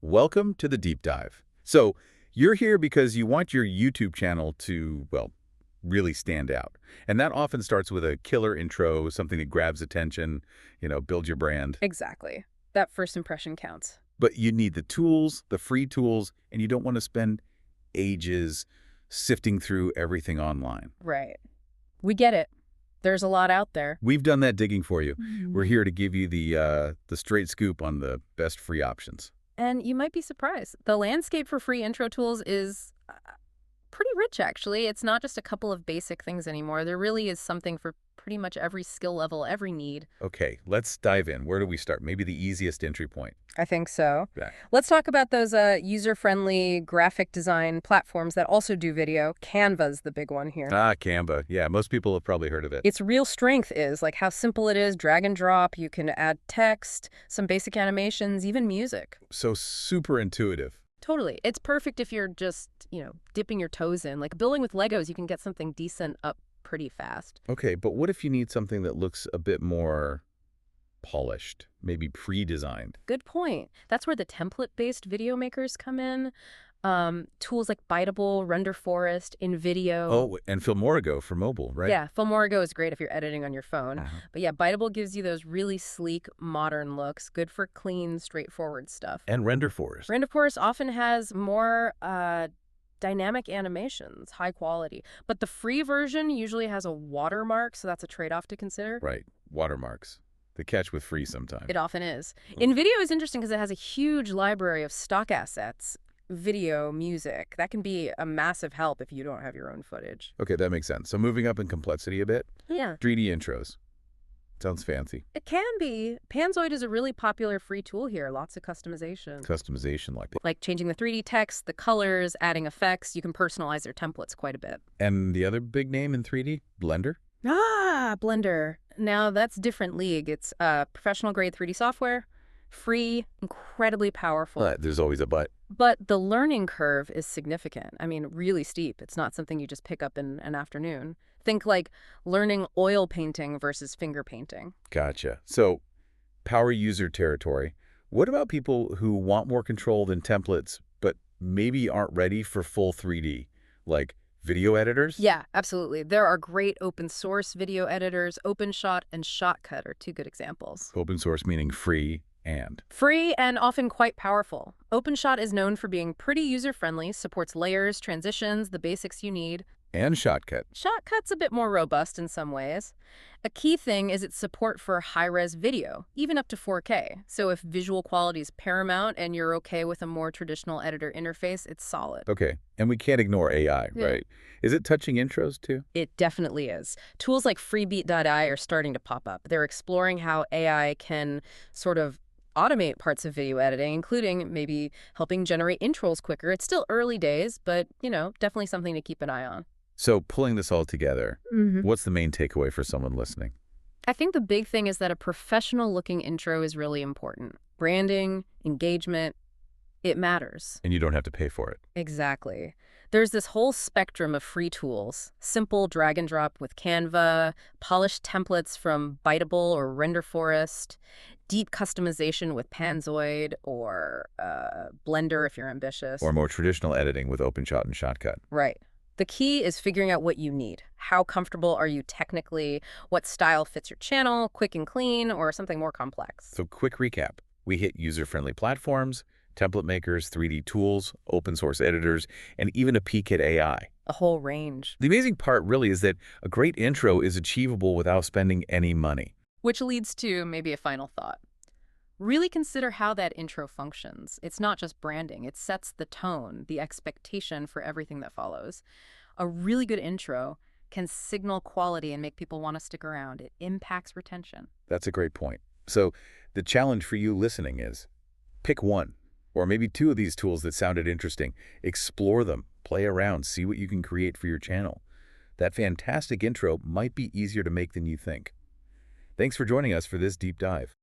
Welcome to the deep dive. So, you're here because you want your YouTube channel to, well, really stand out. And that often starts with a killer intro, something that grabs attention, build your brand. Exactly. That first impression counts. But you need the tools, the free tools, and you don't want to spend ages sifting through everything online. Right. We get it. There's a lot out there. We've done that digging for you. We're here to give you the straight scoop on the best free options. And you might be surprised. The landscape for free intro tools is pretty rich, actually. It's not just a couple of basic things anymore. There really is something for pretty much every skill level, every need. Okay, let's dive in. Where do we start? Maybe the easiest entry point. I think so. Yeah. Let's talk about those user-friendly graphic design platforms that also do video. Canva's the big one here. Canva. Yeah, most people have probably heard of it. Its real strength is like how simple it is, drag and drop. You can add text, some basic animations, even music. So super intuitive. Totally. It's perfect if you're just, dipping your toes in. Like building with Legos, you can get something decent up pretty fast. Okay, but what if you need something that looks a bit more polished, maybe pre-designed? Good point. That's where the template-based video makers come in. Tools like Biteable, Render Forest, InVideo. Oh, and Filmorigo for mobile, right? Yeah, Filmorigo is great if you're editing on your phone. Uh-huh. But yeah, Biteable gives you those really sleek, modern looks, good for clean, straightforward stuff. And Render Forest. Render Forest often has more dynamic animations, high quality. But the free version usually has a watermark, so that's a trade-off to consider. Right, watermarks. The catch with free sometimes. It often is. InVideo is interesting because it has a huge library of stock assets, video, music. That can be a massive help if you don't have your own footage. Okay, that makes sense. So moving up in complexity a bit, Yeah. 3D intros. Sounds fancy. It can be. Panzoid is a really popular free tool here. Lots of customization. Customization like that. Like changing the 3D text, the colors, adding effects. You can personalize their templates quite a bit. And the other big name in 3D? Blender? Blender. Now that's different league. It's professional grade 3D software, free, incredibly powerful. There's always a but. But the learning curve is significant. I mean, really steep. It's not something you just pick up in an afternoon. Think like learning oil painting versus finger painting. Gotcha. So, power user territory. What about people who want more control than templates, but maybe aren't ready for full 3D, like video editors? Yeah, absolutely. There are great open source video editors. OpenShot and Shotcut are two good examples. Open source meaning free and. Free and often quite powerful. OpenShot is known for being pretty user-friendly, supports layers, transitions, the basics you need. And Shotcut. Shotcut's a bit more robust in some ways. A key thing is its support for high-res video, even up to 4K. So if visual quality is paramount and you're okay with a more traditional editor interface, it's solid. Okay, and we can't ignore AI, Yeah. right? Is it touching intros too? It definitely is. Tools like freebeat.ai are starting to pop up. They're exploring how AI can sort of automate parts of video editing, including maybe helping generate intros quicker. It's still early days, but, definitely something to keep an eye on. So pulling this all together, what's the main takeaway for someone listening? I think the big thing is that a professional-looking intro is really important. Branding, engagement, it matters. And you don't have to pay for it. Exactly. There's this whole spectrum of free tools. Simple drag and drop with Canva, polished templates from Biteable or Render Forest, deep customization with Panzoid or Blender if you're ambitious. Or more traditional editing with OpenShot and Shotcut. Right. The key is figuring out what you need. How comfortable are you technically? What style fits your channel? Quick and clean or something more complex? So quick recap. We hit user-friendly platforms, template makers, 3D tools, open source editors, and even a peek at AI. A whole range. The amazing part really is that a great intro is achievable without spending any money. Which leads to maybe a final thought. Really consider how that intro functions. It's not just branding. It sets the tone, the expectation for everything that follows. A really good intro can signal quality and make people want to stick around. It impacts retention. That's a great point. So the challenge for you listening is pick one or maybe two of these tools that sounded interesting. Explore them, play around, see what you can create for your channel. That fantastic intro might be easier to make than you think. Thanks for joining us for this deep dive.